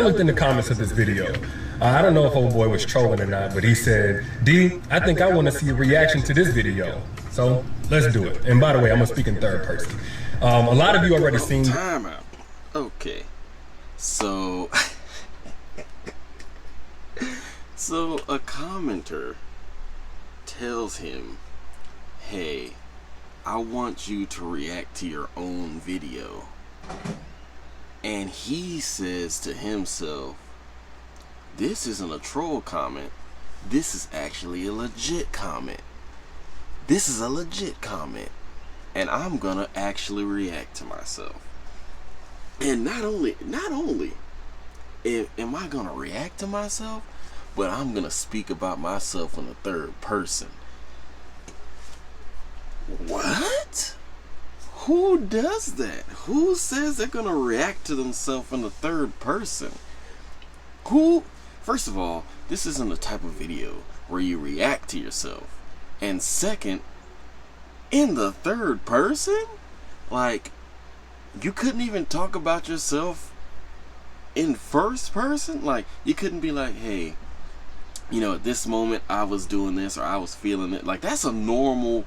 looked in the comments of this video. I don't know if old boy was trolling or not, but he said, D, I think I want to see a reaction to this video. So let's do it. And by the way, I'm going to speak in third person. A lot of you already seen... Time out. Okay. So... So a commenter tells him, hey, I want you to react to your own video. And he says to himself, this isn't a troll comment. This is actually a legit comment. This is a legit comment. And I'm gonna actually react to myself. And not only am I gonna react to myself, but I'm gonna speak about myself in the third person. What? Who does that? Who says they're gonna react to themselves in the third person? Who? First of all, this isn't the type of video where you react to yourself. And second, in the third person? Like, you couldn't even talk about yourself in first person? Like, you couldn't be like, hey, you know, at this moment I was doing this or I was feeling it. Like, that's a normal,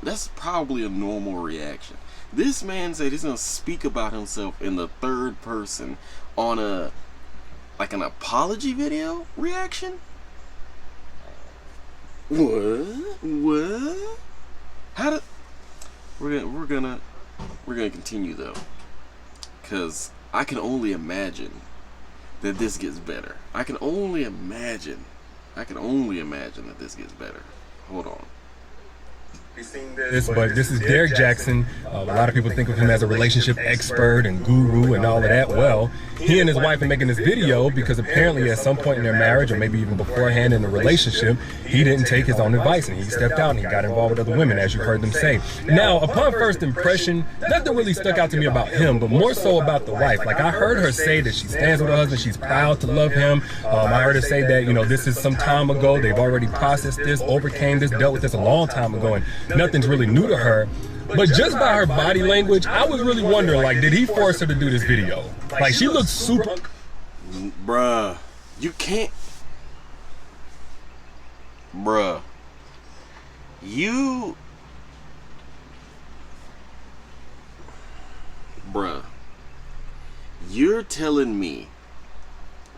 that's probably a normal reaction. This man said he's going to speak about himself in the third person on a, like an apology video reaction? What? How did... We're gonna continue though. Because I can only imagine that this gets better. I can only imagine that this gets better. Hold on. But this is Derrick Jaxn. A lot of people think of him as a relationship expert and guru and all of that. Well, he and his wife are making this video because apparently at some point in their marriage, or maybe even beforehand in the relationship, he didn't take his own advice and he stepped out and he got involved with other women, as you heard them say. Now, upon first impression, nothing really stuck out to me about him, but more so about the wife. Like, I heard her say that she stands with her husband, she's proud to love him. I heard her say that, you know, this is some time ago, they've already processed this, overcame this, dealt with this a long time ago, and nothing's really new to her. But just by her body language, I was really wondering, like, did he force her to do this video? Like, she looks super... Bruh, you can't... Bruh. Bruh. You're telling me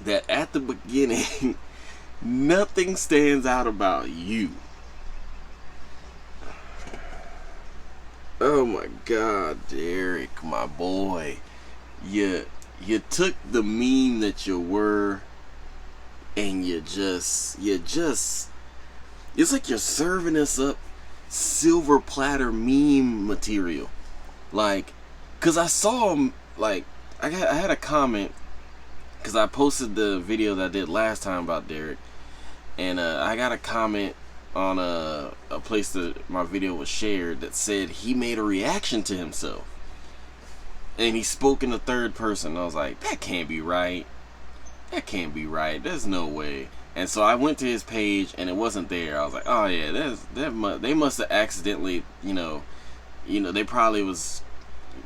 that at the beginning, nothing stands out about you. Oh my God, Derrick, my boy. You took the meme that you were and you just it's like you're serving us up silver platter meme material. Like, cause I saw him, like, I had a comment, cause I posted the video that I did last time about Derrick, and I got a comment on a place that my video was shared that said he made a reaction to himself and he spoke in the third person. I was like, that can't be right. That can't be right. There's no way. And so I went to his page and it wasn't there. I was like, oh yeah, they must have accidentally, you know, they probably was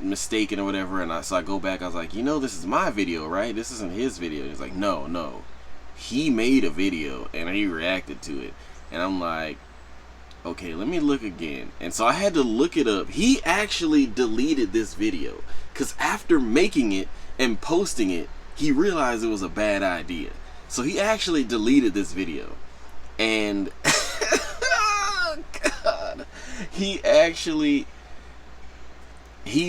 mistaken or whatever. And so I go back, I was like, you know, this is my video, right? This isn't his video. He's like, no, he made a video and he reacted to it. And I'm like, okay, let me look again. And so I had to look it up. He actually deleted this video because after making it and posting it, he realized it was a bad idea. So he actually deleted this video. And oh God, he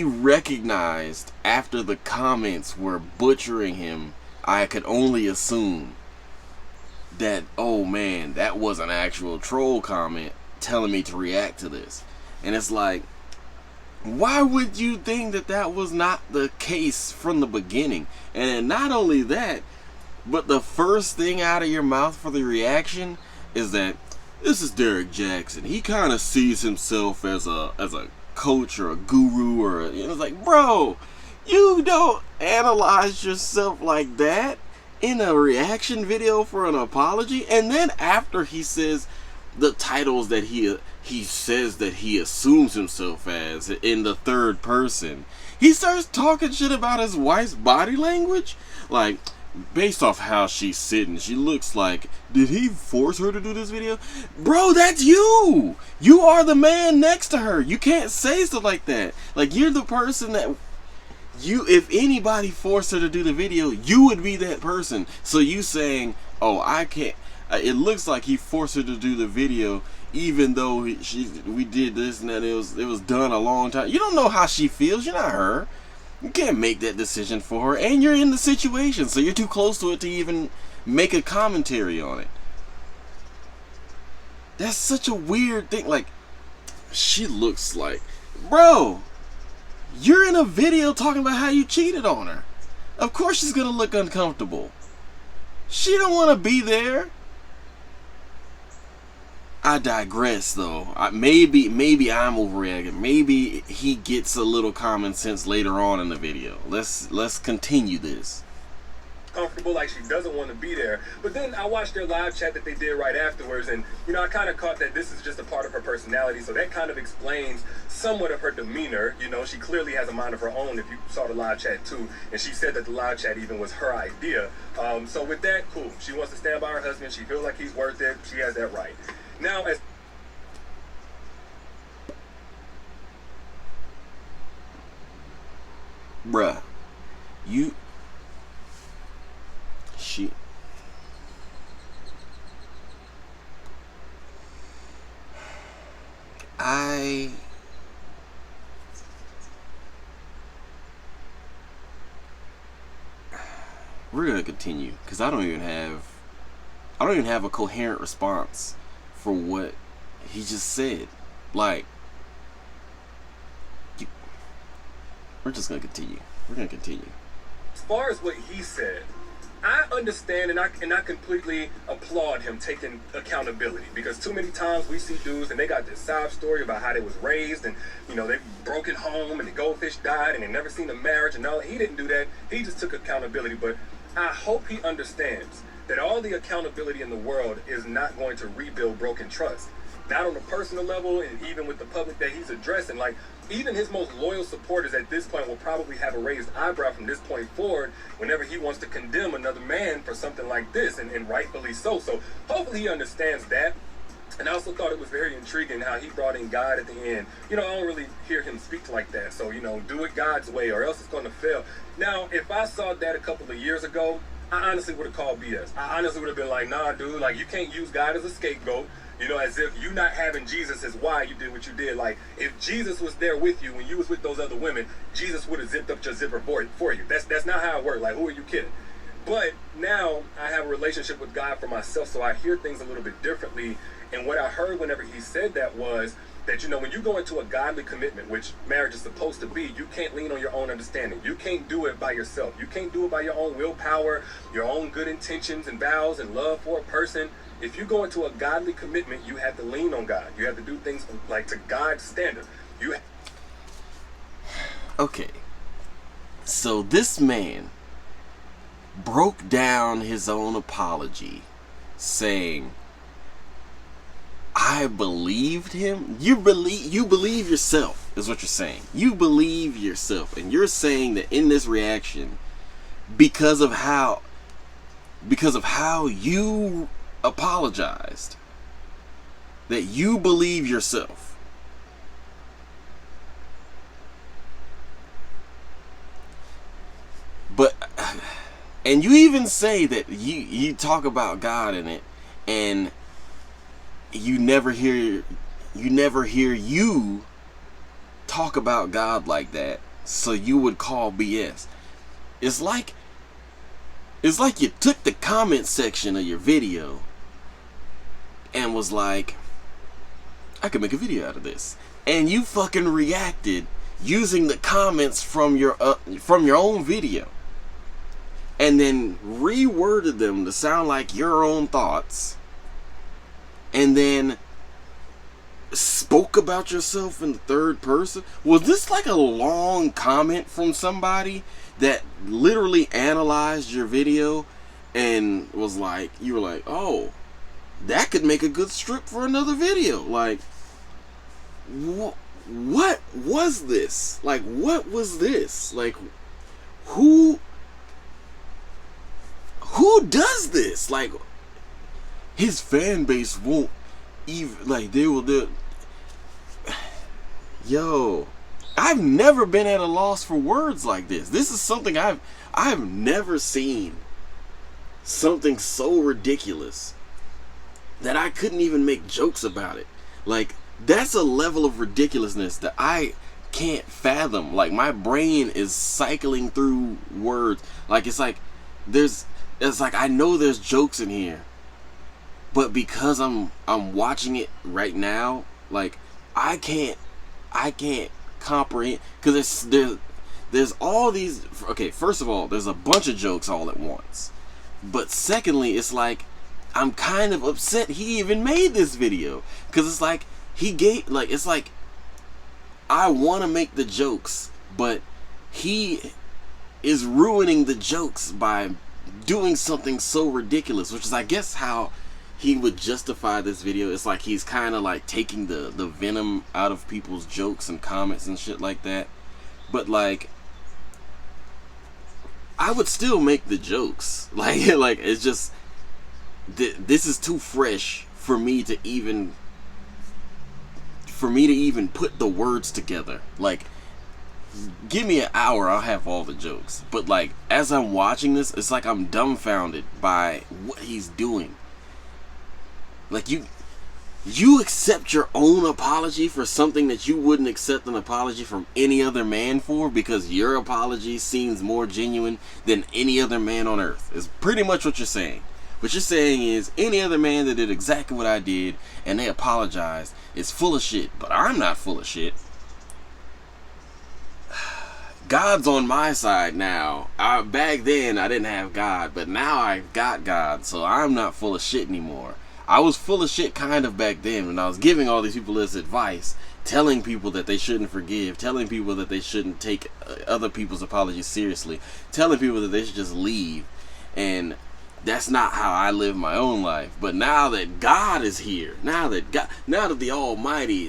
recognized after the comments were butchering him, I could only assume that, oh man, that was an actual troll comment telling me to react to this. And it's like, why would you think that that was not the case from the beginning? And not only that, but the first thing out of your mouth for the reaction is that this is Derrick Jaxn. He kind of sees himself as a coach or a guru, or it's like, bro, you don't analyze yourself like that in a reaction video for an apology. And then after he says the titles that he says that he assumes himself as in the third person, he starts talking shit about his wife's body language. Like, based off how she's sitting, she looks like, did he force her to do this video? Bro, that's you! You are the man next to her. You can't say stuff like that. Like, you're the person that, if anybody forced her to do the video, you would be that person. So you saying, oh, I can't, it looks like he forced her to do the video, even though we did this and that, it was done a long time. You don't know how she feels. You're not her. You can't make that decision for her, and you're in the situation, so you're too close to it to even make a commentary on it. That's such a weird thing. Like, she looks like, bro, you're in a video talking about how you cheated on her. Of course she's gonna look uncomfortable. She don't want to be there. I digress, though. Maybe I'm overreacting. Maybe he gets a little common sense later on in the video. Let's continue this. Comfortable, like she doesn't want to be there. But then I watched their live chat that they did right afterwards, and I kind of caught that this is just a part of her personality, so that kind of explains somewhat of her demeanor. She clearly has a mind of her own, if you saw the live chat too, and she said that the live chat even was her idea. So with that, cool. She wants to stand by her husband. She feels like he's worth it. She has that right. Now, as bruh, we're gonna continue, because I don't even have a coherent response for what he just said. Like, we're just gonna continue. We're gonna continue. As far as what he said, I understand and I completely applaud him taking accountability, because too many times we see dudes and they got this sob story about how they was raised, and they broke at home and the goldfish died and they never seen a marriage and all. He didn't do that. He just took accountability. But I hope he understands that all the accountability in the world is not going to rebuild broken trust. Not on a personal level, and even with the public that he's addressing. Like, even his most loyal supporters at this point will probably have a raised eyebrow from this point forward whenever he wants to condemn another man for something like this, and rightfully so. So hopefully he understands that. And I also thought it was very intriguing how he brought in God at the end. I don't really hear him speak like that. So, do it God's way or else it's going to fail. Now, if I saw that a couple of years ago, I honestly would have called BS. I honestly would have been like, nah, dude, like, you can't use God as a scapegoat. As if you not having Jesus is why you did what you did. Like, if Jesus was there with you when you was with those other women, Jesus would have zipped up your zipper for you. That's not how it worked. Like, who are you kidding? But now I have a relationship with God for myself, so I hear things a little bit differently. And what I heard whenever he said that was that, when you go into a godly commitment, which marriage is supposed to be, you can't lean on your own understanding. You can't do it by yourself. You can't do it by your own willpower, your own good intentions and vows and love for a person. If you go into a godly commitment, you have to lean on God. You have to do things like to God's standard. Okay. So this man broke down his own apology, saying, I believed him. You believe yourself, is what you're saying. You believe yourself, and you're saying that in this reaction, because of how you apologized, that you believe yourself. But, and you even say that you talk about God in it, and you never hear you talk about God like that, so you would call BS. It's like you took the comment section of your video and was like, I could make a video out of this, and you fucking reacted using the comments from your own video, and then reworded them to sound like your own thoughts, and then spoke about yourself in the third person. Was this like a long comment from somebody that literally analyzed your video and was like, you were like, oh, that could make a good strip for another video? Like, what was this? Like, what was this? Like, who who does this? Like, his fan base won't even, like, they will do. Yo, I've never been at a loss for words like this. This is something I've never seen. Something so ridiculous that I couldn't even make jokes about it. Like, that's a level of ridiculousness that I can't fathom. Like, my brain is cycling through words. Like, it's like I know there's jokes in here, but because I'm watching it right now, like, I can't comprehend, because there's all these. Okay, first of all, there's a bunch of jokes all at once, but secondly, it's like I'm kind of upset he even made this video, because it's like it's like I want to make the jokes, but he is ruining the jokes by doing something so ridiculous, which is, I guess, how he would justify this video. It's like he's kind of like taking the venom out of people's jokes and comments and shit like that. But, like, I would still make the jokes. Like it's just, this is too fresh for me to even put the words together. Like, give me an hour, I'll have all the jokes. But, like, as I'm watching this, it's like I'm dumbfounded by what he's doing. Like, you accept your own apology for something that you wouldn't accept an apology from any other man for, because your apology seems more genuine than any other man on earth. Is pretty much what you're saying. What you're saying is, any other man that did exactly what I did and they apologized is full of shit, but I'm not full of shit. God's on my side now. Back then I didn't have God, but now I got God, so I'm not full of shit anymore. I was full of shit kind of back then when I was giving all these people this advice, telling people that they shouldn't forgive, telling people that they shouldn't take other people's apologies seriously, telling people that they should just leave. And that's not how I live my own life. But now that God is here, now that the Almighty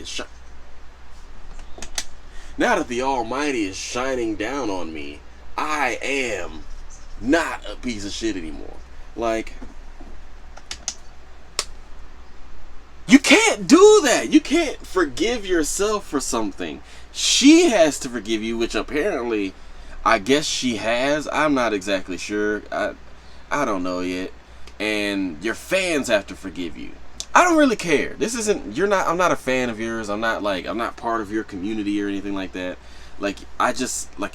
is shining down on me, I am not a piece of shit anymore. Like, you can't do that. You can't forgive yourself for something. She has to forgive you, which apparently, I guess she has. I'm not exactly sure. I don't know yet. And your fans have to forgive you. I don't really care. I'm not a fan of yours. I'm not part of your community or anything like that. Like,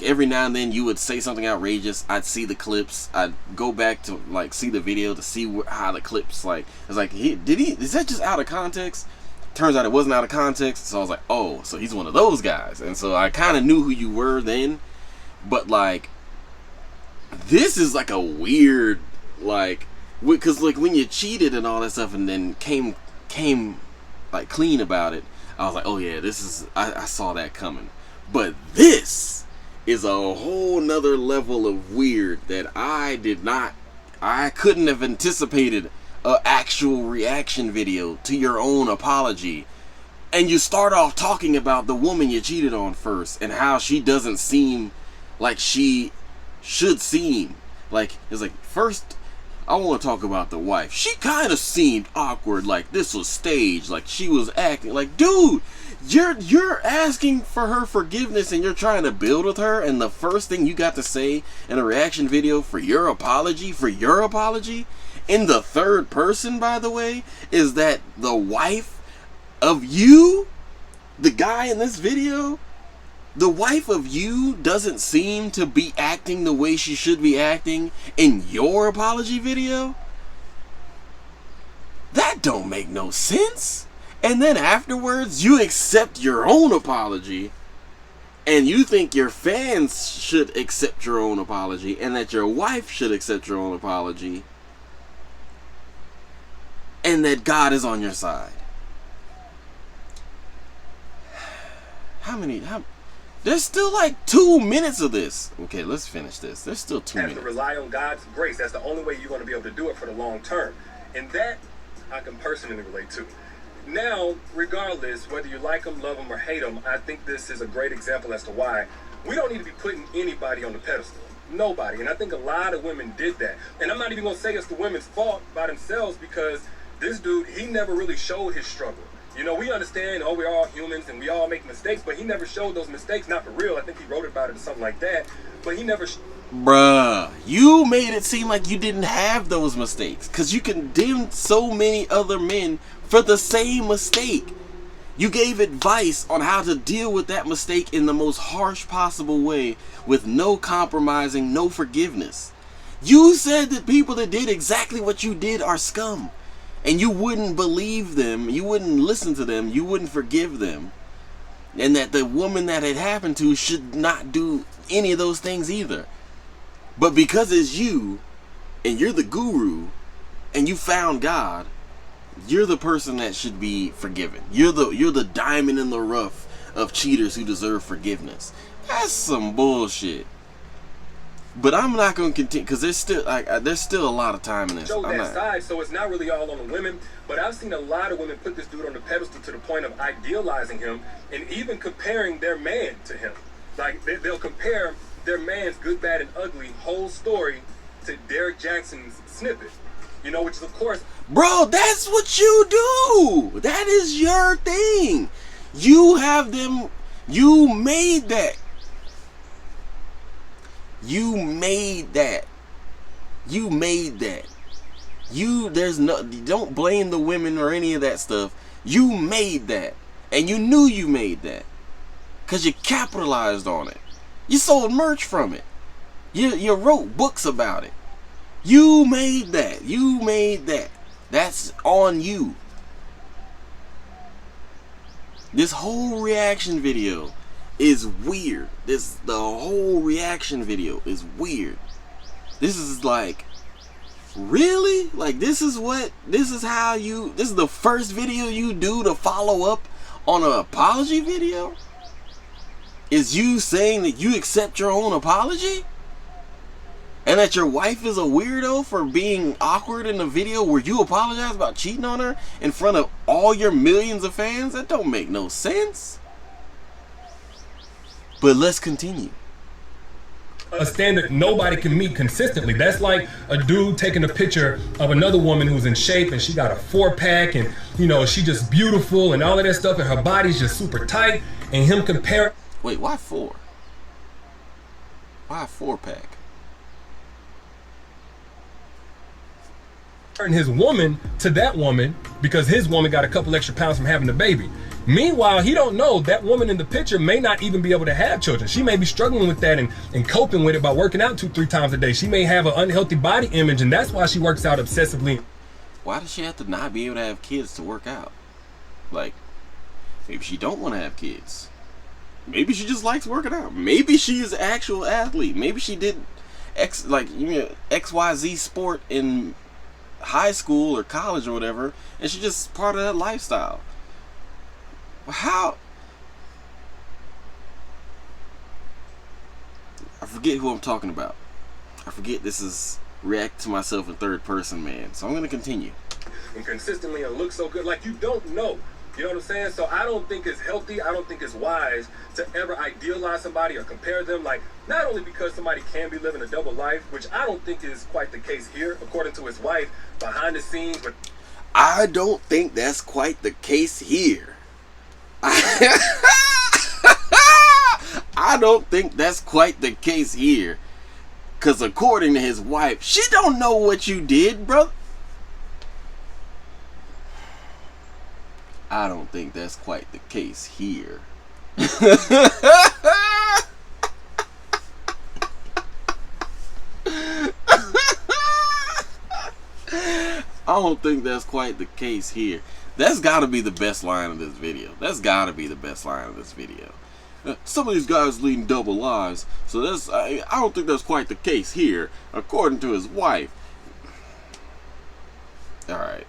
every now and then you would say something outrageous. I'd see the clips. I'd go back to, like, see the video to see how the clips, like, it's like, is that just out of context? Turns out it wasn't out of context. So I was like, oh, so he's one of those guys. And so I kind of knew who you were then. But, like, this is like a weird, like, because, like, when you cheated and all that stuff and then came like clean about it, I was like, oh yeah, I saw that coming. But this is a whole nother level of weird that I couldn't have anticipated an actual reaction video to your own apology. And you start off talking about the woman you cheated on first and how she doesn't seem like she should seem. Like, it's like, first, I want to talk about the wife. She kind of seemed awkward, like this was staged, like she was acting. Like, dude, you're asking for her forgiveness and you're trying to build with her, and the first thing you got to say in a reaction video for your apology, in the third person, by the way, is that the wife of you, the guy in this video, the wife of you doesn't seem to be acting the way she should be acting in your apology video? That don't make no sense. And then afterwards, you accept your own apology, and you think your fans should accept your own apology, and that your wife should accept your own apology, and that God is on your side. There's still like 2 minutes of this. Okay, let's finish this. There's still 2 minutes. Have to rely on God's grace. That's the only way you're going to be able to do it for the long term. And that I can personally relate to. Now, regardless, whether you like them, love them, or hate them, I think this is a great example as to why we don't need to be putting anybody on the pedestal. Nobody. And I think a lot of women did that. And I'm not even going to say it's the women's fault by themselves, because this dude, he never really showed his struggle. You know, we understand, oh, we're all humans and we all make mistakes, but he never showed those mistakes, not for real. I think he wrote about it or something like that, but he never... Bruh, you made it seem like you didn't have those mistakes, because you condemned so many other men for the same mistake. You gave advice on how to deal with that mistake in the most harsh possible way, with no compromising, no forgiveness. You said that people that did exactly what you did are scum. And you wouldn't believe them, you wouldn't listen to them, you wouldn't forgive them. And that the woman that it happened to should not do any of those things either. But because it's you, and you're the guru, and you found God, you're the person that should be forgiven. You're the diamond in the rough of cheaters who deserve forgiveness. That's some bullshit. But I'm not going to continue, because there's still a lot of time in this. Show that side, so it's not really all on the women. But I've seen a lot of women put this dude on the pedestal to the point of idealizing him and even comparing their man to him. Like, they'll compare their man's good, bad, and ugly whole story to Derrick Jaxn's snippet. You know, which is, of course... Bro, that's what you do! That is your thing! You have them... You made that. You made that. You made that. Don't blame the women or any of that stuff. You made that. And you knew you made that. Because you capitalized on it. You sold merch from it. You wrote books about it. You made that. You made that. That's on you. This whole reaction video is weird. The whole reaction video is weird. This is like, really? Like, this is the first video you do to follow up on an apology video? Is you saying that you accept your own apology? And that your wife is a weirdo for being awkward in a video where you apologize about cheating on her in front of all your millions of fans? That don't make no sense. But let's continue. A standard nobody can meet consistently. That's like a dude taking a picture of another woman who's in shape and she got a 4-pack and, you know, she just beautiful and all of that stuff and her body's just super tight, and him comparing... Wait, why 4? Why a 4-pack? His woman to that woman because his woman got a couple extra pounds from having the baby. Meanwhile, he don't know that woman in the picture may not even be able to have children. She may be struggling with that and coping with it by working out 2-3 times a day. She may have an unhealthy body image, and that's why she works out obsessively. Why does she have to not be able to have kids to work out? Like, maybe she don't want to have kids. Maybe she just likes working out. Maybe she is an actual athlete. Maybe she did XYZ sport in high school or college or whatever, and she's just part of that lifestyle. How? I forget who I'm talking about. I forget this is react to myself in third person, man. So I'm gonna continue. And consistently and look so good, like you don't know. You know what I'm saying? So I don't think it's healthy, I don't think it's wise to ever idealize somebody or compare them, like, not only because somebody can be living a double life, which I don't think is quite the case here, according to his wife, behind the scenes. But I don't think that's quite the case here. I don't think that's quite the case here. Because according to his wife, she don't know what you did, brother. I don't think that's quite the case here. I don't think that's quite the case here. That's got to be the best line of this video. That's got to be the best line of this video. Some of these guys leading double lives, so I don't think that's quite the case here, according to his wife. All right.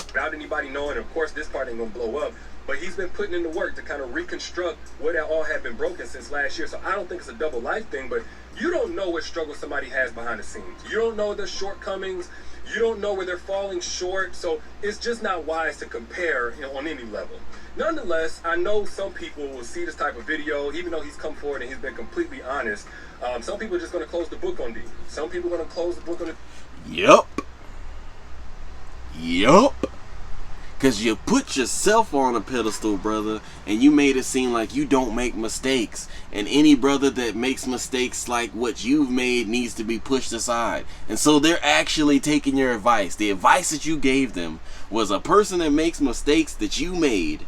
Without anybody knowing, of course, this part ain't gonna blow up, but he's been putting in the work to kind of reconstruct what all had been broken since last year. So I don't think it's a double life thing, but you don't know what struggle somebody has behind the scenes. You don't know their shortcomings. You don't know where they're falling short, so it's just not wise to compare, on any level. Nonetheless, I know some people will see this type of video, even though he's come forward and he's been completely honest. Some people are just going to close the book on D. Some people are going to close the book on it. Yup. Because you put yourself on a pedestal, brother, and you made it seem like you don't make mistakes. And any brother that makes mistakes like what you've made needs to be pushed aside. And so they're actually taking your advice. The advice that you gave them was a person that makes mistakes that you made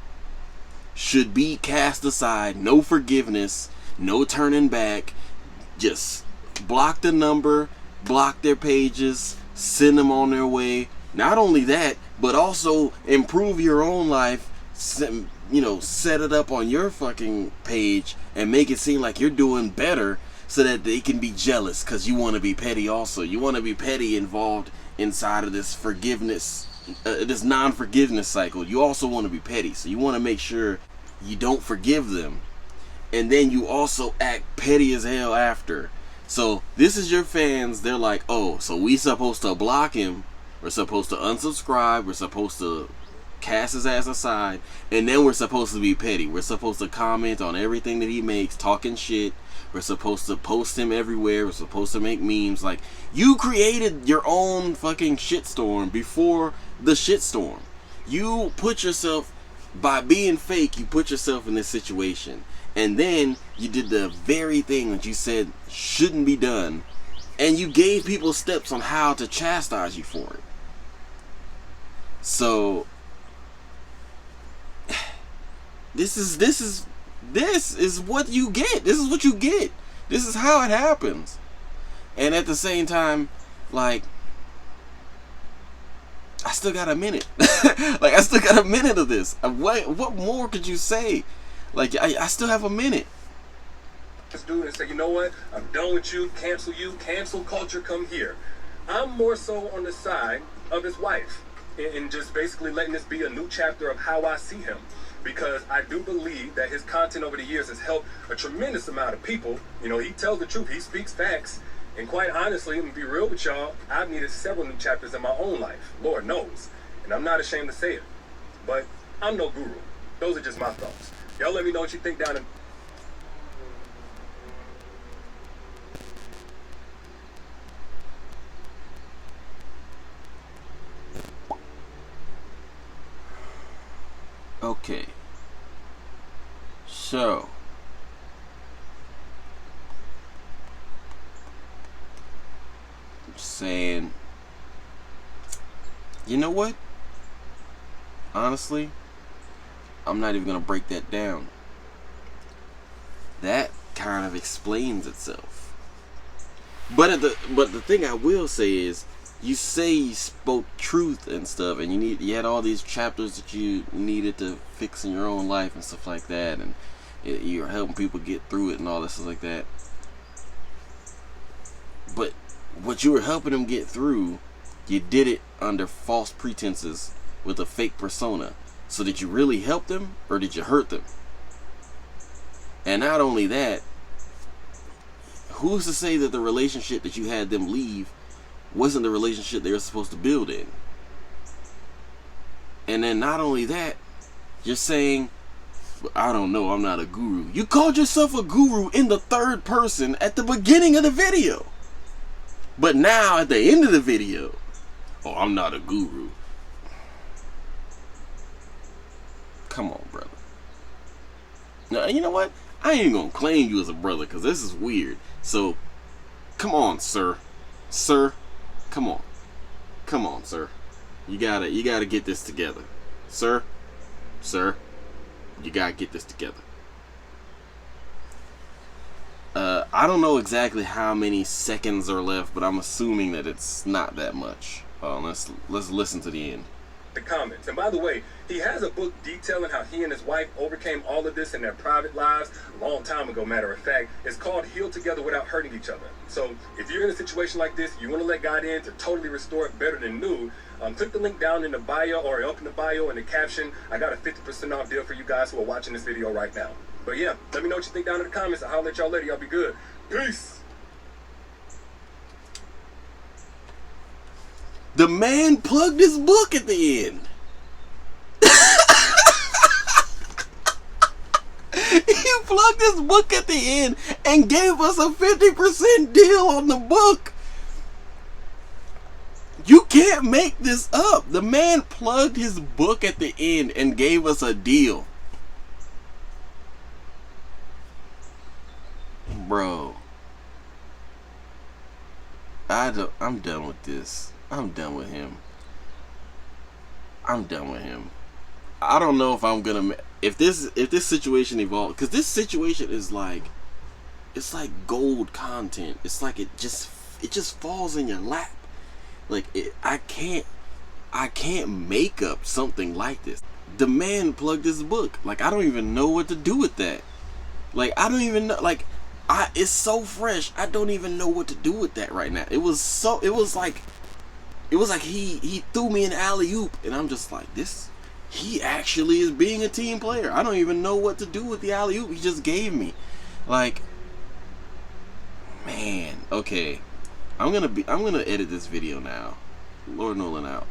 should be cast aside. No forgiveness, no turning back. Just block the number, block their pages, send them on their way. Not only that, but also improve your own life, set it up on your fucking page and make it seem like you're doing better so that they can be jealous because you want to be petty also. You want to be petty involved inside of this forgiveness, this non-forgiveness cycle. You also want to be petty, so you want to make sure you don't forgive them. And then you also act petty as hell after. So this is your fans. They're like, oh, so we supposed to block him. We're supposed to unsubscribe. We're supposed to cast his ass aside. And then we're supposed to be petty. We're supposed to comment on everything that he makes, talking shit. We're supposed to post him everywhere. We're supposed to make memes. Like, you created your own fucking shitstorm before the shitstorm. You put yourself, by being fake, you put yourself in this situation. And then you did the very thing that you said shouldn't be done. And you gave people steps on how to chastise you for it. So this is what you get. This is what you get. This is how it happens. And at the same time, like, I still got a minute. Like, I still got a minute of this. What more could you say? Like, I still have a minute. This dude and say, you know what? I'm done with you. Cancel culture. Come here. I'm more so on the side of his wife, and just basically letting this be a new chapter of how I see him, because I do believe that his content over the years has helped a tremendous amount of people. He tells the truth. He speaks facts. And quite honestly, I'm gonna be real with y'all, I've needed several new chapters in my own life. Lord knows. And I'm not ashamed to say it. But I'm no guru. Those are just my thoughts. Y'all let me know what you think down in... Okay. So, I'm saying, you know what? Honestly, I'm not even gonna break that down. That kind of explains itself. But the thing I will say is, you say you spoke truth and stuff, and you had all these chapters that you needed to fix in your own life and stuff like that, and you're helping people get through it and all this stuff like that. But what you were helping them get through, you did it under false pretenses with a fake persona. So did you really help them, or did you hurt them? And not only that, who's to say that the relationship that you had them leave wasn't the relationship they were supposed to build in? And then not only that, you're saying, I don't know, I'm not a guru. You called yourself a guru in the third person at the beginning of the video. But now at the end of the video, oh, I'm not a guru. Come on, brother. Now, you know what? I ain't gonna claim you as a brother, because this is weird. So, come on, sir. Sir, come on. Come on, sir. You gotta get this together. Sir, you gotta get this together. I don't know exactly how many seconds are left, but I'm assuming that it's not that much. Let's listen to the end. The comments. And by the way, he has a book detailing how he and his wife overcame all of this in their private lives a long time ago, matter of fact. It's called Heal Together Without Hurting Each Other. So if you're in a situation like this, you want to let God in to totally restore it better than new, click the link down in the bio or up in the bio in the caption. I got a 50% off deal for you guys who are watching this video right now. But yeah, let me know what you think down in the comments. I'll holler at y'all later. Y'all be good. Peace. The man plugged his book at the end. He plugged his book at the end and gave us a 50% deal on the book. You can't make this up. The man plugged his book at the end and gave us a deal. Bro. I'm done with this. I'm done with him. I'm done with him. I don't know if I'm gonna, if this situation evolves, because this situation is like, it's like gold content. It's like it just falls in your lap. Like I can't make up something like this. The man plugged his book. Like I don't even know what to do with that. Like I don't even know. Like it's so fresh. I don't even know what to do with that right now. It was like he threw me an alley-oop, and I'm just like, this. He actually is being a team player. I don't even know what to do with the alley-oop he just gave me. Like, man, okay. I'm gonna edit this video now. Lord Nollan out.